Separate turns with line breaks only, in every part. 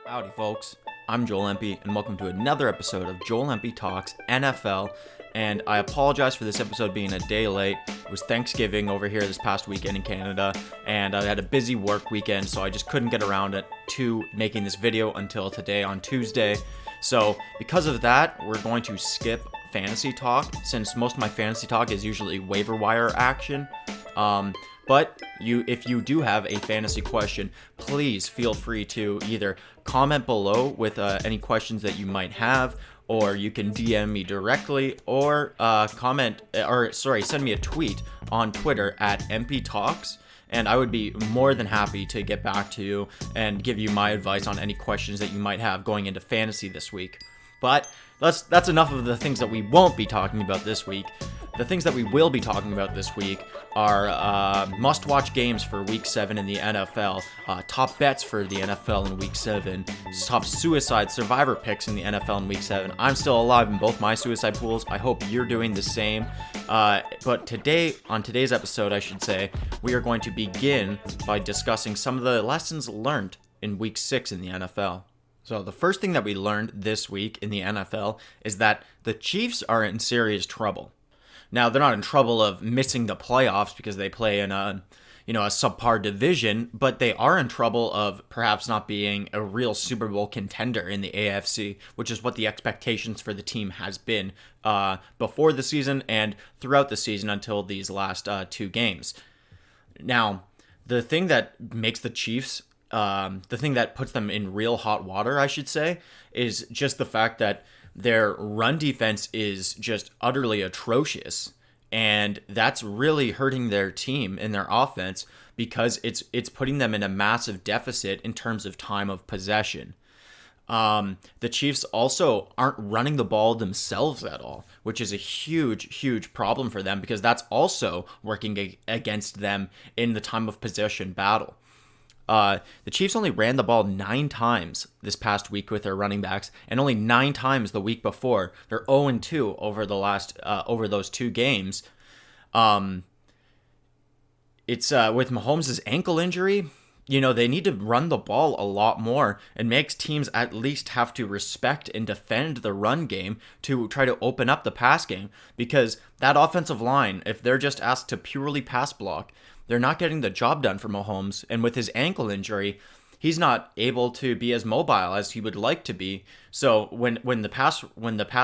Howdy, folks. I'm Joel Empey, and welcome to another episode of Joel Empey Talks NFL. And I apologize for this episode being a day late. It was Thanksgiving over here this past weekend in Canada, and I had a busy work weekend, so I just couldn't get around it to making this video until today on Tuesday. So because of that, we're going to skip fantasy talk, since most of my fantasy talk is usually waiver wire action. But if you do have a fantasy question, please feel free to either comment below with any questions that you might have, or you can DM me directly, or send me a tweet on Twitter at Empey Talks, and I would be more than happy to get back to you and give you my advice on any questions that you might have going into fantasy this week. But that's enough of the things that we won't be talking about this week. The things that we will be talking about this week are must-watch games for Week 7 in the NFL, top bets for the NFL in Week 7, top suicide survivor picks in the NFL in Week 7. I'm still alive in both my suicide pools. I hope you're doing the same. But on today's episode, I should say, we are going to begin by discussing some of the lessons learned in Week 6 in the NFL. So the first thing that we learned this week in the NFL is that the Chiefs are in serious trouble. Now, they're not in trouble of missing the playoffs because they play in a subpar division, but they are in trouble of perhaps not being a real Super Bowl contender in the AFC, which is what the expectations for the team has been before the season and throughout the season until these last two games. Now, the thing that makes the Chiefs, the thing that puts them in real hot water, I should say, is just the fact that their run defense is just utterly atrocious, and that's really hurting their team and their offense because it's putting them in a massive deficit in terms of time of possession. The Chiefs also aren't running the ball themselves at all, which is a huge problem for them because that's also working against them in the time of possession battle. The Chiefs only ran the ball 9 times this past week with their running backs, and only 9 times the week before. They're 0-2 over over those 2 games. It's with Mahomes' ankle injury. They need to run the ball a lot more, and makes teams at least have to respect and defend the run game to try to open up the pass game, because that offensive line, if they're just asked to purely pass block, they're not getting the job done for Mahomes. And with his ankle injury, he's not able to be as mobile as he would like to be. So when the pass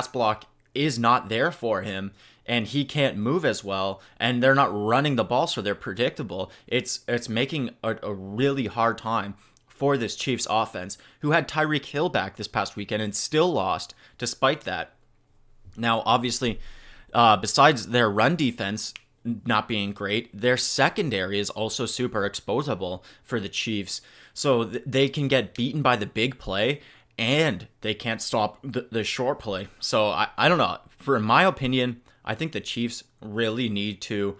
block is not there for him, and he can't move as well, and they're not running the ball so they're predictable, it's making a really hard time for this Chiefs offense, who had Tyreek Hill back this past weekend and still lost despite that. Now, obviously, besides their run defense not being great, their secondary is also super exposable for the Chiefs, so they can get beaten by the big play, and they can't stop the short play. So I don't know. In my opinion, I think the Chiefs really need to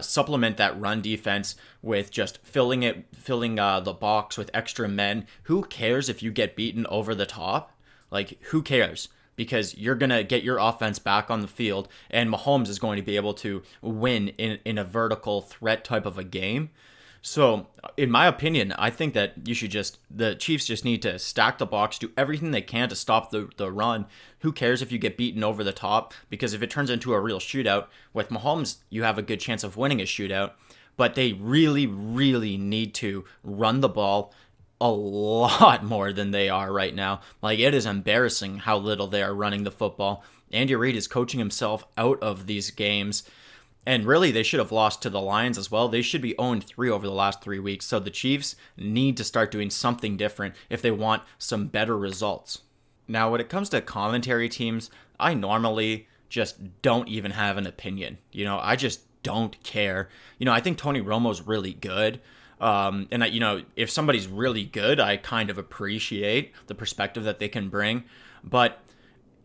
supplement that run defense with just filling the box with extra men. Who cares if you get beaten over the top? Like, who cares? Because you're going to get your offense back on the field, and Mahomes is going to be able to win in a vertical threat type of a game. So, in my opinion, I think that the Chiefs just need to stack the box, do everything they can to stop the run. Who cares if you get beaten over the top? Because if it turns into a real shootout, with Mahomes, you have a good chance of winning a shootout. But they really need to run the ball a lot more than they are right now. Like, it is embarrassing how little they are running the football. Andy Reid is coaching himself out of these games. And really, they should have lost to the Lions as well. They should be 0-3 over the last 3 weeks. So the Chiefs need to start doing something different if they want some better results. Now, when it comes to commentary teams, I normally just don't even have an opinion. I just don't care. I think Tony Romo's really good. If somebody's really good, I kind of appreciate the perspective that they can bring. But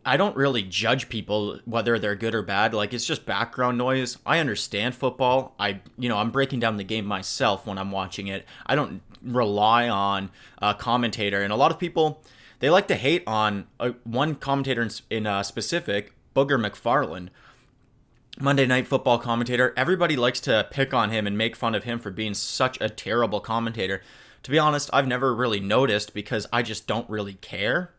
I don't really judge people whether they're good or bad. Like, it's just background noise. I understand football. I'm breaking down the game myself when I'm watching it. I don't rely on a commentator. And a lot of people, they like to hate on one commentator in specific, Booger McFarland. Monday Night Football commentator. Everybody likes to pick on him and make fun of him for being such a terrible commentator. to be honest, I've never really noticed because I just don't really care.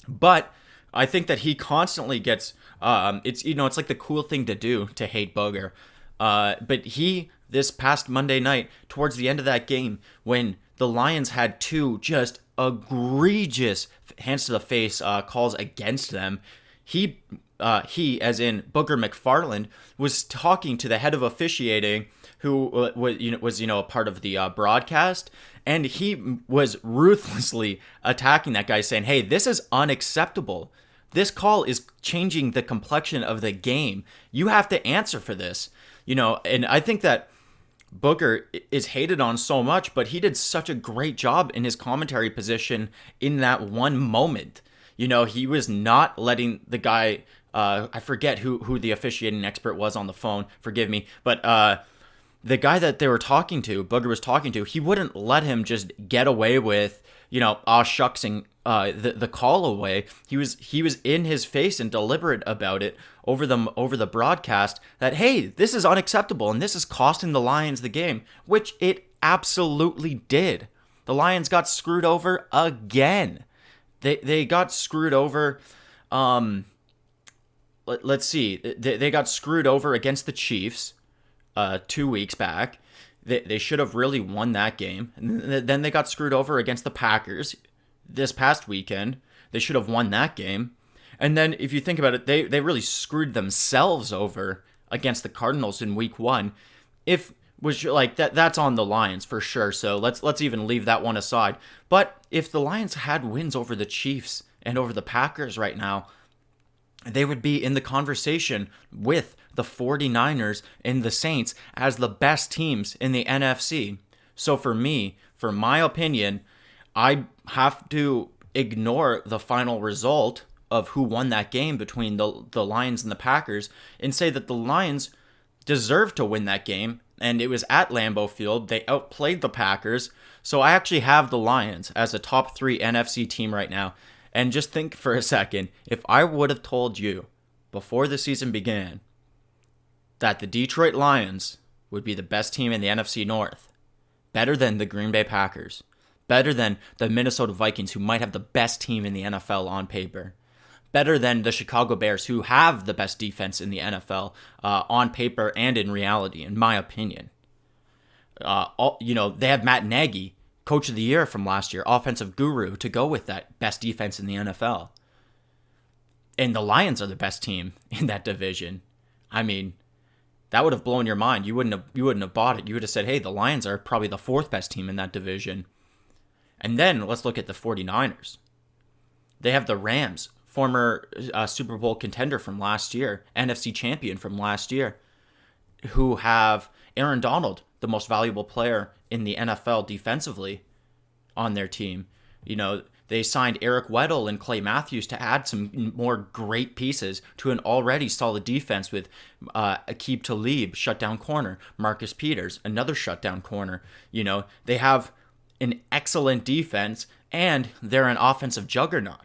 But I think that he constantly gets it's like the cool thing to do to hate Booger. But he this past Monday night towards the end of that game when the Lions had two just egregious hands to the face calls against them, he as in Booger McFarland was talking to the head of officiating who was a part of the broadcast, and he was ruthlessly attacking that guy, saying, "Hey, this is unacceptable. This call is changing the complexion of the game. You have to answer for this." And I think that Booger is hated on so much, but he did such a great job in his commentary position in that one moment. He was not letting the guy, I forget who the officiating expert was on the phone, forgive me, but the guy that they were talking to, Booger was talking to, he wouldn't let him just get away with, aw shucksing the call away. He was in his face and deliberate about it over the broadcast that, hey, this is unacceptable and this is costing the Lions the game, which it absolutely did. The Lions got screwed over again. They got screwed over. Let's see. They got screwed over against the Chiefs 2 weeks back. They should have really won that game. And then they got screwed over against the Packers this past weekend. They should have won that game. And then if you think about it, they really screwed themselves over against the Cardinals in week 1. That's on the Lions for sure. So let's even leave that one aside. But if the Lions had wins over the Chiefs and over the Packers right now, they would be in the conversation with the 49ers and the Saints as the best teams in the NFC. So for my opinion, I have to ignore the final result of who won that game between the Lions and the Packers and say that the Lions deserved to win that game, and it was at Lambeau Field. They outplayed the Packers. So I actually have the Lions as a top 3 NFC team right now. And just think for a second, if I would have told you before the season began that the Detroit Lions would be the best team in the NFC North, better than the Green Bay Packers, better than the Minnesota Vikings, who might have the best team in the NFL on paper, better than the Chicago Bears, who have the best defense in the NFL on paper and in reality, in my opinion. They have Matt Nagy, Coach of the Year from last year, offensive guru, to go with that best defense in the NFL. And the Lions are the best team in that division. I mean, that would have blown your mind. You wouldn't have bought it. You would have said, hey, the Lions are probably the 4th best team in that division. And then let's look at the 49ers. They have the Rams, former Super Bowl contender from last year, NFC champion from last year, who have Aaron Donald, the most valuable player in the NFL defensively, on their team. They signed Eric Weddle and Clay Matthews to add some more great pieces to an already solid defense with Aqib Talib, shutdown corner, Marcus Peters, another shutdown corner. They have an excellent defense, and they're an offensive juggernaut.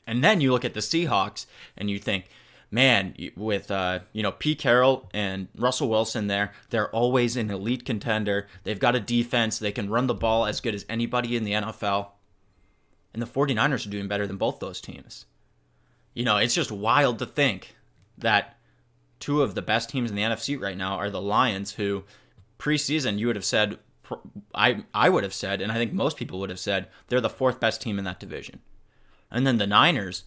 And then you look at the Seahawks, and you think, man, with Pete Carroll and Russell Wilson there, they're always an elite contender. They've got a defense. They can run the ball as good as anybody in the NFL. And the 49ers are doing better than both those teams. It's just wild to think that 2 of the best teams in the NFC right now are the Lions, who preseason you would have said, I would have said, and I think most people would have said, they're the 4th best team in that division. And then the Niners,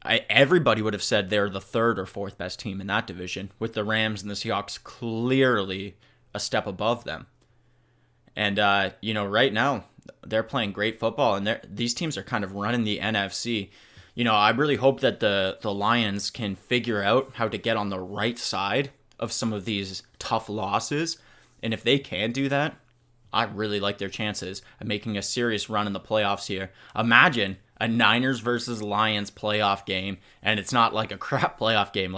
everybody would have said they're the 3rd or 4th best team in that division, with the Rams and the Seahawks clearly a step above them. And, right now, they're playing great football, and these teams are kind of running the NFC. I really hope that the Lions can figure out how to get on the right side of some of these tough losses. And if they can do that, I really like their chances of making a serious run in the playoffs here. Imagine a Niners versus Lions playoff game, and it's not like a crap playoff game.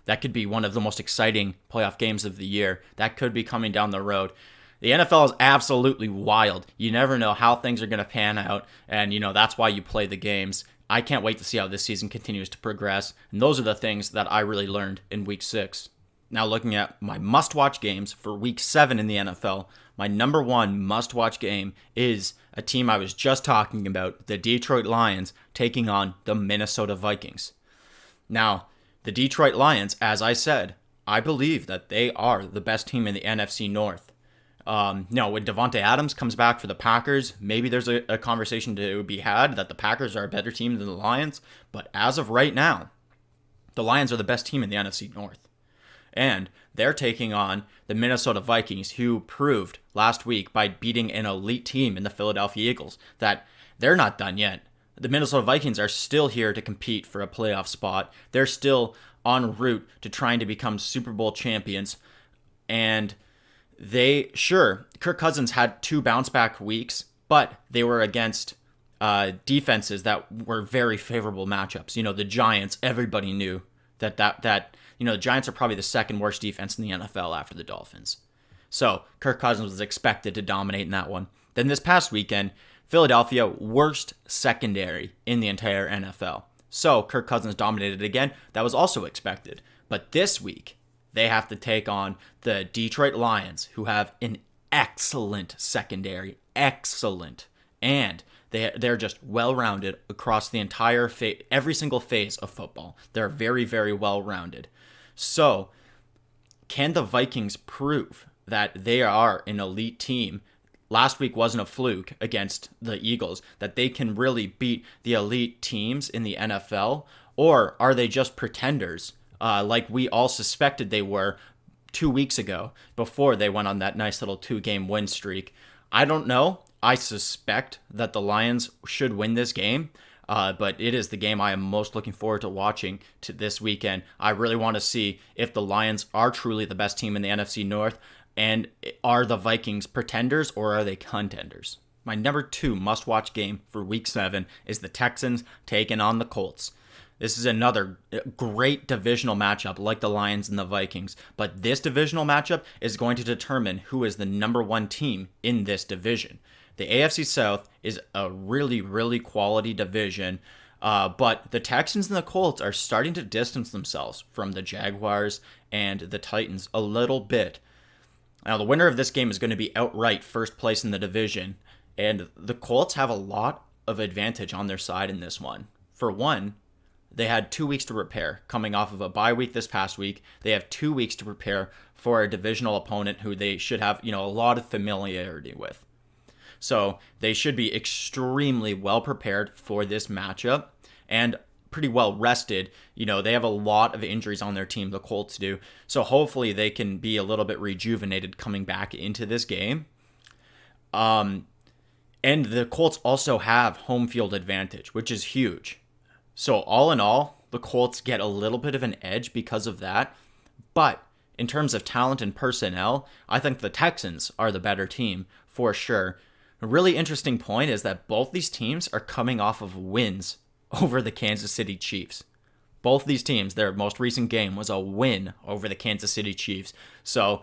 That could be one of the most exciting playoff games of the year. That could be coming down the road. The NFL is absolutely wild. You never know how things are going to pan out, and that's why you play the games. I can't wait to see how this season continues to progress, and those are the things that I really learned in Week 6. Now, looking at my must-watch games for Week 7 in the NFL, my number one must-watch game is a team I was just talking about, the Detroit Lions, taking on the Minnesota Vikings. Now, the Detroit Lions, as I said, I believe that they are the best team in the NFC North. When Devontae Adams comes back for the Packers, maybe there's a conversation to be had that the Packers are a better team than the Lions. But as of right now, the Lions are the best team in the NFC North. And they're taking on the Minnesota Vikings, who proved last week by beating an elite team in the Philadelphia Eagles that they're not done yet. The Minnesota Vikings are still here to compete for a playoff spot. They're still en route to trying to become Super Bowl champions. And Kirk Cousins had 2 bounce-back weeks, but they were against defenses that were very favorable matchups. The Giants, everybody knew that the Giants are probably the second worst defense in the NFL after the Dolphins. So Kirk Cousins was expected to dominate in that one. Then this past weekend, Philadelphia, worst secondary in the entire NFL. So Kirk Cousins dominated again. That was also expected. But this week, they have to take on the Detroit Lions, who have an excellent secondary. Excellent. And they're just well-rounded across the entire every single phase of football. They're very, very well-rounded. So, can the Vikings prove that they are an elite team? Last week wasn't a fluke against the Eagles, that they can really beat the elite teams in the NFL? Or are they just pretenders, like we all suspected they were 2 weeks ago, before they went on that nice little 2-game win streak? I don't know. I suspect that the Lions should win this game. But it is the game I am most looking forward to watching to this weekend. I really want to see if the Lions are truly the best team in the NFC North, and are the Vikings pretenders or are they contenders? My number 2 must-watch game for Week 7 is the Texans taking on the Colts. This is another great divisional matchup like the Lions and the Vikings, but this divisional matchup is going to determine who is the number 1 team in this division. The AFC South is a really, really quality division, but the Texans and the Colts are starting to distance themselves from the Jaguars and the Titans a little bit. Now, the winner of this game is going to be outright first place in the division, and the Colts have a lot of advantage on their side in this one. For one, they had 2 weeks to prepare. Coming off of a bye week this past week, they have 2 weeks to prepare for a divisional opponent who they should have, a lot of familiarity with. So they should be extremely well prepared for this matchup and pretty well rested. They have a lot of injuries on their team, the Colts do. So hopefully they can be a little bit rejuvenated coming back into this game. And the Colts also have home field advantage, which is huge. So all in all, the Colts get a little bit of an edge because of that. But in terms of talent and personnel, I think the Texans are the better team for sure. A really interesting point is that both these teams are coming off of wins over the Kansas City Chiefs. Both these teams, their most recent game was a win over the Kansas City Chiefs. So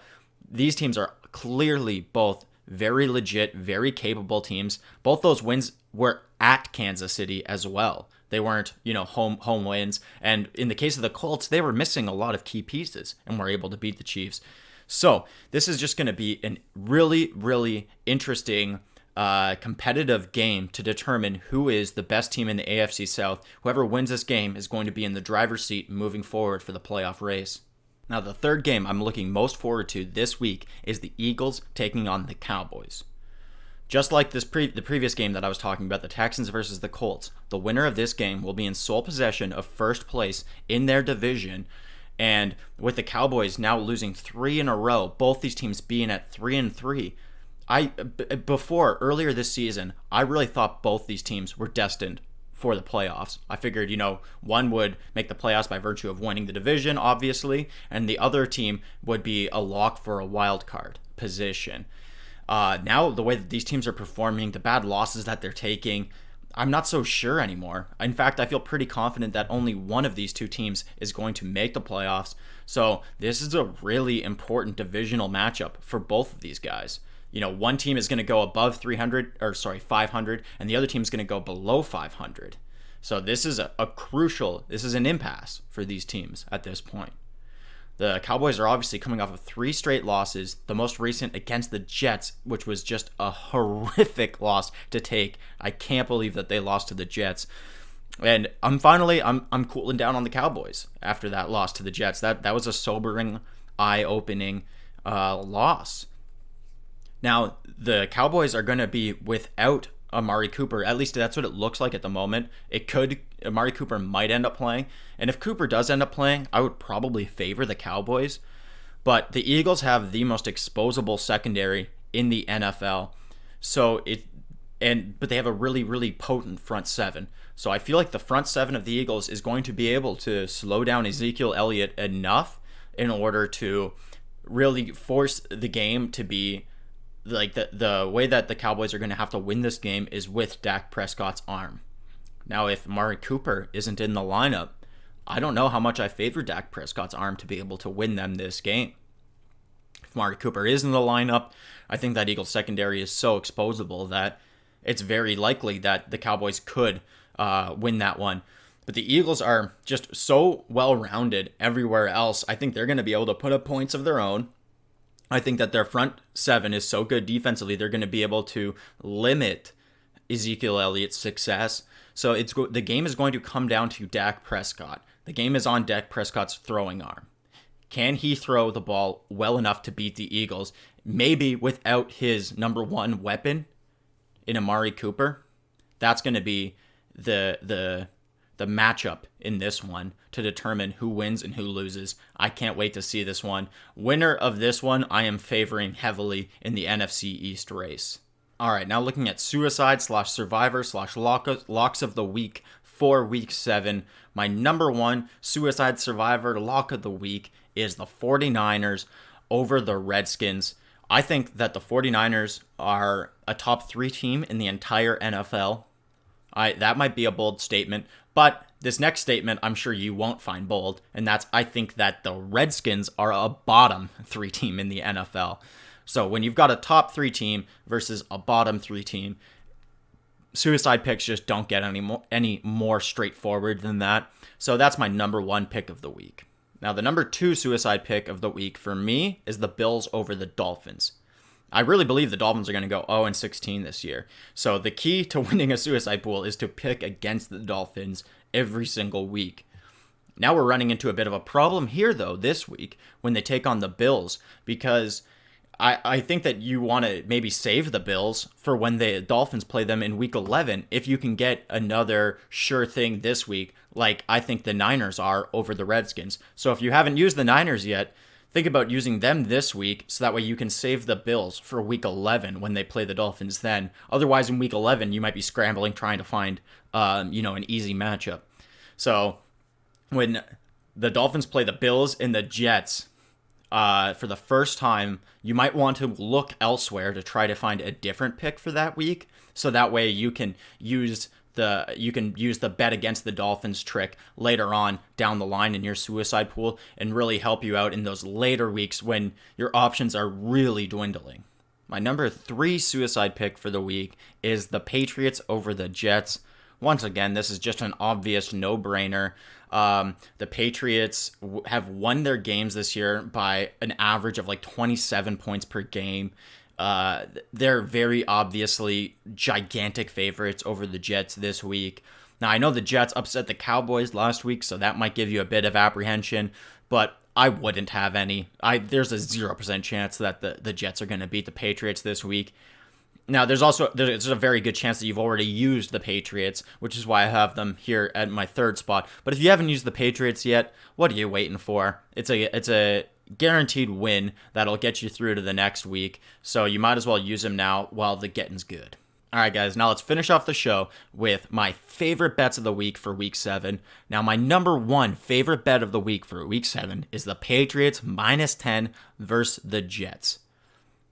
these teams are clearly both very legit, very capable teams. Both those wins were at Kansas City as well. They weren't, home wins. And in the case of the Colts, they were missing a lot of key pieces and were able to beat the Chiefs. So this is just going to be a really, really interesting competitive game to determine who is the best team in the AFC South. Whoever wins this game is going to be in the driver's seat moving forward for the playoff race. Now, the third game I'm looking most forward to this week is the Eagles taking on the Cowboys. Just like the previous game that I was talking about, the Texans versus the Colts, the winner of this game will be in sole possession of first place in their division. And with the Cowboys now losing 3 in a row, both these teams being at 3-3, earlier this season, I really thought both these teams were destined for the playoffs. I figured, one would make the playoffs by virtue of winning the division, obviously, and the other team would be a lock for a wild card position. Now, the way that these teams are performing, the bad losses that they're taking, I'm not so sure anymore. In fact, I feel pretty confident that only one of these two teams is going to make the playoffs. So this is a really important divisional matchup for both of these guys. One team is going to go above 500, and the other team is going to go below 500. So this is this is an impasse for these teams at this point. The Cowboys are obviously coming off of 3 straight losses, the most recent against the Jets, which was just a horrific loss to take. I can't believe that they lost to the Jets. And I'm cooling down on the Cowboys after that loss to the Jets. That was a sobering, eye-opening loss. Now, the Cowboys are going to be without Amari Cooper. At least that's what it looks like at the moment. Amari Cooper might end up playing. And if Cooper does end up playing, I would probably favor the Cowboys. But the Eagles have the most exposable secondary in the NFL. But they have a really, really potent front seven. So I feel like the front seven of the Eagles is going to be able to slow down Ezekiel Elliott enough in order to really force the game to be like the way that the Cowboys are going to have to win this game is with Dak Prescott's arm. Now, if Amari Cooper isn't in the lineup, I don't know how much I favor Dak Prescott's arm to be able to win them this game. If Amari Cooper is in the lineup, I think that Eagles secondary is so exposable that it's very likely that the Cowboys could win that one. But the Eagles are just so well-rounded everywhere else. I think they're going to be able to put up points of their own. I think that their front seven is so good defensively, they're going to be able to limit Ezekiel Elliott's success. So the game is going to come down to Dak Prescott. The game is on Dak Prescott's throwing arm. Can he throw the ball well enough to beat the Eagles? Maybe without his number one weapon in Amari Cooper. That's going to be the matchup in this one to determine who wins and who loses. I can't wait to see this one. Winner of this one, I am favoring heavily in the NFC East race. All right, now looking at suicide/survivor/locks of the week for week 7. My number one suicide survivor lock of the week is the 49ers over the Redskins. I think that the 49ers are a top 3 team in the entire NFL. That might be a bold statement, but this next statement I'm sure you won't find bold, and that's I think that the Redskins are a bottom 3 team in the NFL. So when you've got a top 3 team versus a bottom 3 team, suicide picks just don't get any more straightforward than that. So that's my number 1 pick of the week. Now the number 2 suicide pick of the week for me is the Bills over the Dolphins. I really believe the Dolphins are going to go 0-16 this year. So the key to winning a suicide pool is to pick against the Dolphins every single week. Now we're running into a bit of a problem here, though, this week when they take on the Bills, because I think that you want to maybe save the Bills for when the Dolphins play them in week 11 if you can get another sure thing this week, like I think the Niners are over the Redskins. So if you haven't used the Niners yet, think about using them this week so that way you can save the Bills for week 11 when they play the Dolphins then. Otherwise, in week 11, you might be scrambling trying to find an easy matchup. So when the Dolphins play the Bills and the Jets for the first time, you might want to look elsewhere to try to find a different pick for that week. So that way you can use the bet against the Dolphins trick later on down the line in your suicide pool and really help you out in those later weeks when your options are really dwindling. My number 3 suicide pick for the week is the Patriots over the Jets. Once again, this is just an obvious no-brainer. The Patriots have won their games this year by an average of like 27 points per game. They're very obviously gigantic favorites over the Jets this week. Now, I know the Jets upset the Cowboys last week, so that might give you a bit of apprehension, but I wouldn't have any. There's a 0% chance that the Jets are going to beat the Patriots this week. Now, there's a very good chance that you've already used the Patriots, which is why I have them here at my 3rd spot. But if you haven't used the Patriots yet, what are you waiting for? It's a guaranteed win that'll get you through to the next week, so you might as well use them now while the getting's good. All right, guys, now let's finish off the show with my favorite bets of the week for week 7. Now, my number 1 favorite bet of the week for week 7 is the Patriots -10 versus the Jets.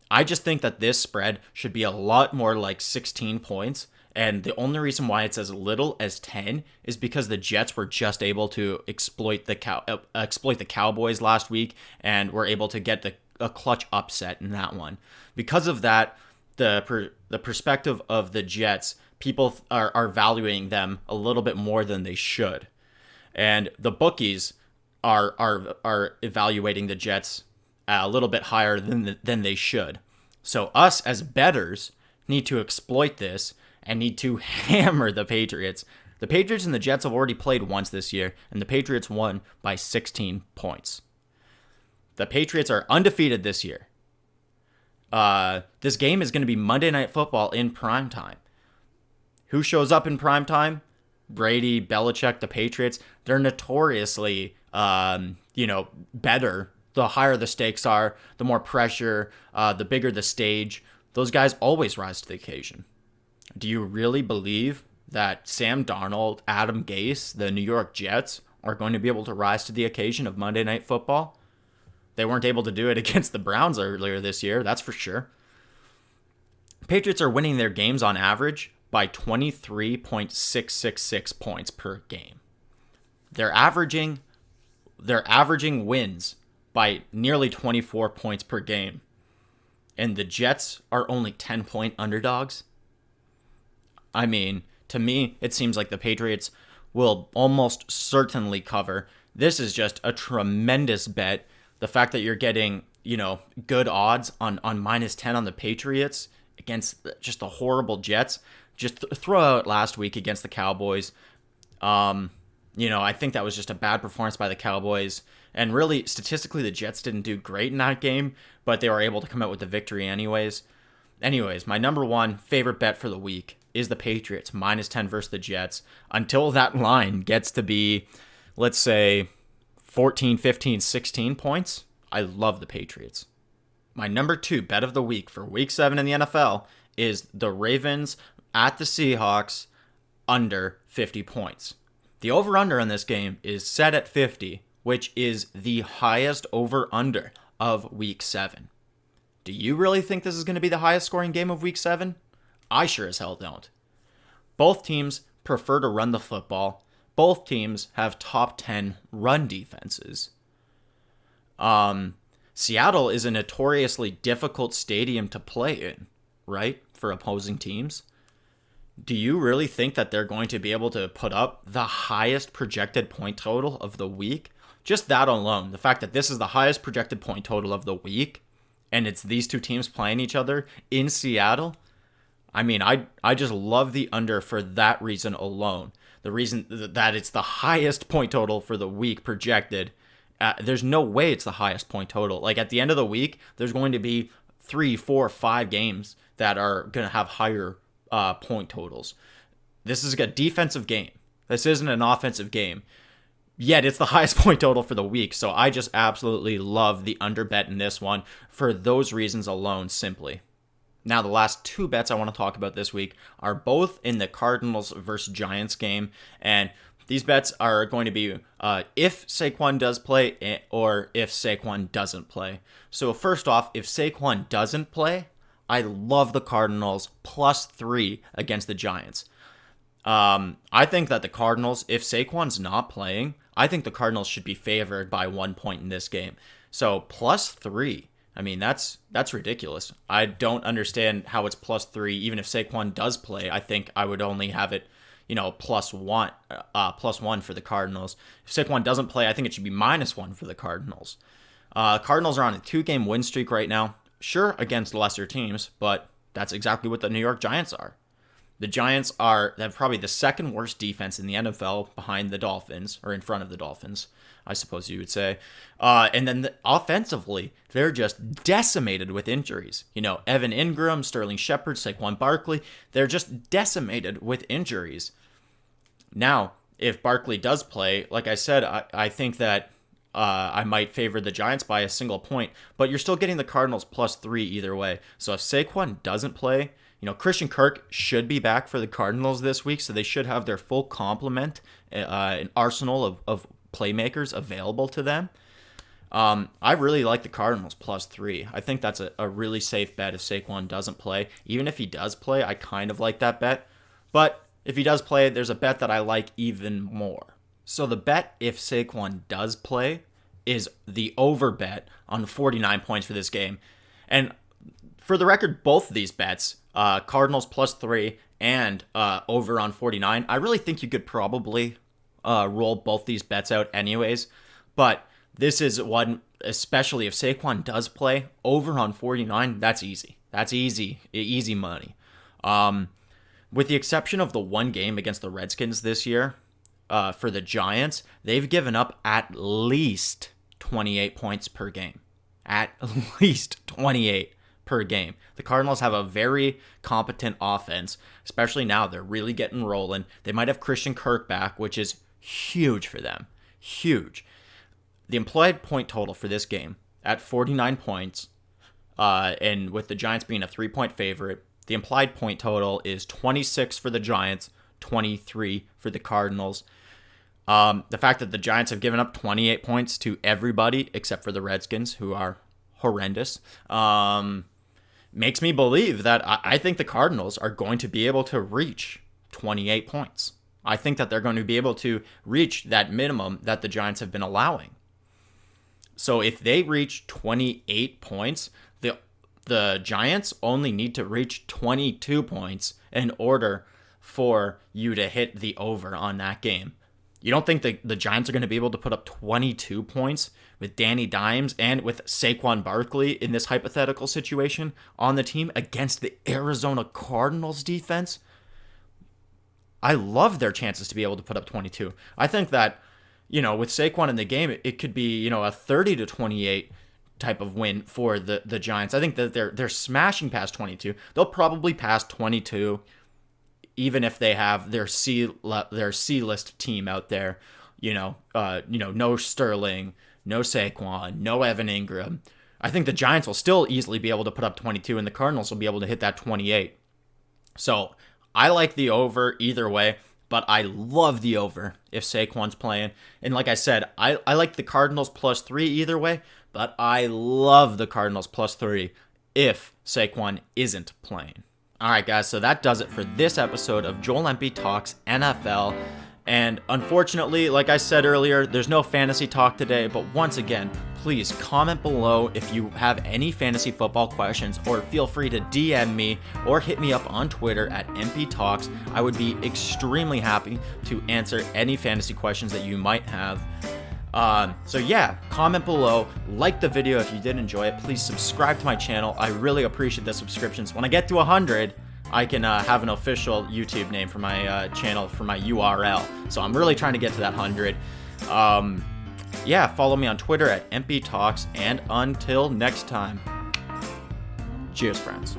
I just think that this spread should be a lot more like 16 points, and the only reason why it's as little as 10 is because the Jets were just able to exploit the Cowboys last week and were able to get a clutch upset in that one. Because of that, the perspective of the Jets, people are valuing them a little bit more than they should. And the bookies are evaluating the Jets a little bit higher than they should. So us as bettors need to exploit this and need to hammer the Patriots. The Patriots and the Jets have already played once this year, and the Patriots won by 16 points. The Patriots are undefeated this year. This game is going to be Monday Night Football in primetime. Who shows up in primetime? Brady, Belichick, the Patriots. They're notoriously, better. The higher the stakes are, the more pressure, the bigger the stage. Those guys always rise to the occasion. Do you really believe that Sam Darnold, Adam Gase, the New York Jets are going to be able to rise to the occasion of Monday Night Football? They weren't able to do it against the Browns earlier this year, that's for sure. Patriots are winning their games on average by 23.666 points per game. They're averaging wins by nearly 24 points per game. And the Jets are only 10-point underdogs. I mean, to me, it seems like the Patriots will almost certainly cover. This is just a tremendous bet. The fact that you're getting, good odds on -10 on the Patriots against just the horrible Jets. Just throw out last week against the Cowboys. I think that was just a bad performance by the Cowboys. And really, statistically, the Jets didn't do great in that game, but they were able to come out with the victory anyways. My number one favorite bet for the week is the Patriots, -10 versus the Jets. Until that line gets to be, let's say, 14, 15, 16 points, I love the Patriots. My number two bet of the week for Week 7 in the NFL is the Ravens at the Seahawks under 50 points. The over-under in this game is set at 50, which is the highest over-under of Week 7. Do you really think this is going to be the highest scoring game of Week 7? I sure as hell don't. Both teams prefer to run the football. Both teams have top 10 run defenses. Seattle is a notoriously difficult stadium to play in, right, for opposing teams. Do you really think that they're going to be able to put up the highest projected point total of the week? Just that alone, the fact that this is the highest projected point total of the week, and it's these two teams playing each other in Seattle, I mean, I just love the under for that reason alone. The reason that it's the highest point total for the week projected. There's no way it's the highest point total. Like at the end of the week, there's going to be 3, 4, 5 games that are going to have higher point totals. This is a defensive game. This isn't an offensive game. Yet it's the highest point total for the week. So I just absolutely love the under bet in this one for those reasons alone simply. Now, the last two bets I want to talk about this week are both in the Cardinals versus Giants game. And these bets are going to be if Saquon does play or if Saquon doesn't play. So first off, if Saquon doesn't play, I love the Cardinals +3 against the Giants. I think that the Cardinals, if Saquon's not playing, I think the Cardinals should be favored by 1 point in this game. So +3. I mean, that's ridiculous. I don't understand how it's +3. Even if Saquon does play, I think I would only have it, +1 for the Cardinals. If Saquon doesn't play, I think it should be -1 for the Cardinals. Cardinals are on a 2-game win streak right now. Sure, against lesser teams, but that's exactly what the New York Giants are. The Giants have probably the second worst defense in the NFL behind the Dolphins, or in front of the Dolphins, I suppose you would say. And then offensively, they're just decimated with injuries. Evan Ingram, Sterling Shepard, Saquon Barkley, they're just decimated with injuries. Now, if Barkley does play, like I said, I think that I might favor the Giants by a single point, but you're still getting the Cardinals +3 either way. So if Saquon doesn't play, Christian Kirk should be back for the Cardinals this week, so they should have their full complement, an arsenal of playmakers available to them. I really like the Cardinals +3. I think that's a really safe bet if Saquon doesn't play. Even if he does play, I kind of like that bet. But if he does play, there's a bet that I like even more. So the bet if Saquon does play is the over bet on 49 points for this game. And for the record, both of these bets, Cardinals +3 and over on 49, I really think you could probably roll both these bets out anyways. But this is one, especially if Saquon does play, over on 49, that's easy. That's easy money. With the exception of the one game against the Redskins this year, for the Giants, they've given up at least 28 points per game. At least 28 per game. The Cardinals have a very competent offense, especially now. They're really getting rolling. They might have Christian Kirk back, which is huge for them. Huge. The implied point total for this game at 49 points, and with the Giants being a 3-point favorite, the implied point total is 26 for the Giants, 23 for the Cardinals. The fact that the Giants have given up 28 points to everybody except for the Redskins, who are horrendous, makes me believe that I think the Cardinals are going to be able to reach 28 points. I think that they're going to be able to reach that minimum that the Giants have been allowing. So if they reach 28 points, the Giants only need to reach 22 points in order for you to hit the over on that game. You don't think the Giants are going to be able to put up 22 points with Danny Dimes and with Saquon Barkley in this hypothetical situation on the team against the Arizona Cardinals defense? I love their chances to be able to put up 22. I think that, with Saquon in the game, it could be, a 30-28 type of win for the Giants. I think that they're smashing past 22. They'll probably pass 22, even if they have their C-list team out there. No Sterling, no Saquon, no Evan Ingram. I think the Giants will still easily be able to put up 22, and the Cardinals will be able to hit that 28. So I like the over either way, but I love the over if Saquon's playing. And like I said, I like the Cardinals +3 either way, but I love the Cardinals +3 if Saquon isn't playing. All right, guys, so that does it for this episode of Joel Empey Talks NFL. And unfortunately, like I said earlier, there's no fantasy talk today, but once again, please comment below if you have any fantasy football questions, or feel free to DM me or hit me up on Twitter at Empey Talks. I would be extremely happy to answer any fantasy questions that you might have. So yeah, comment below, like the video if you did enjoy it. Please subscribe to my channel. I really appreciate the subscriptions. When I get to 100, I can have an official YouTube name for my channel, for my URL. So I'm really trying to get to that 100. Yeah, follow me on Twitter at Empey Talks, and until next time, cheers, friends.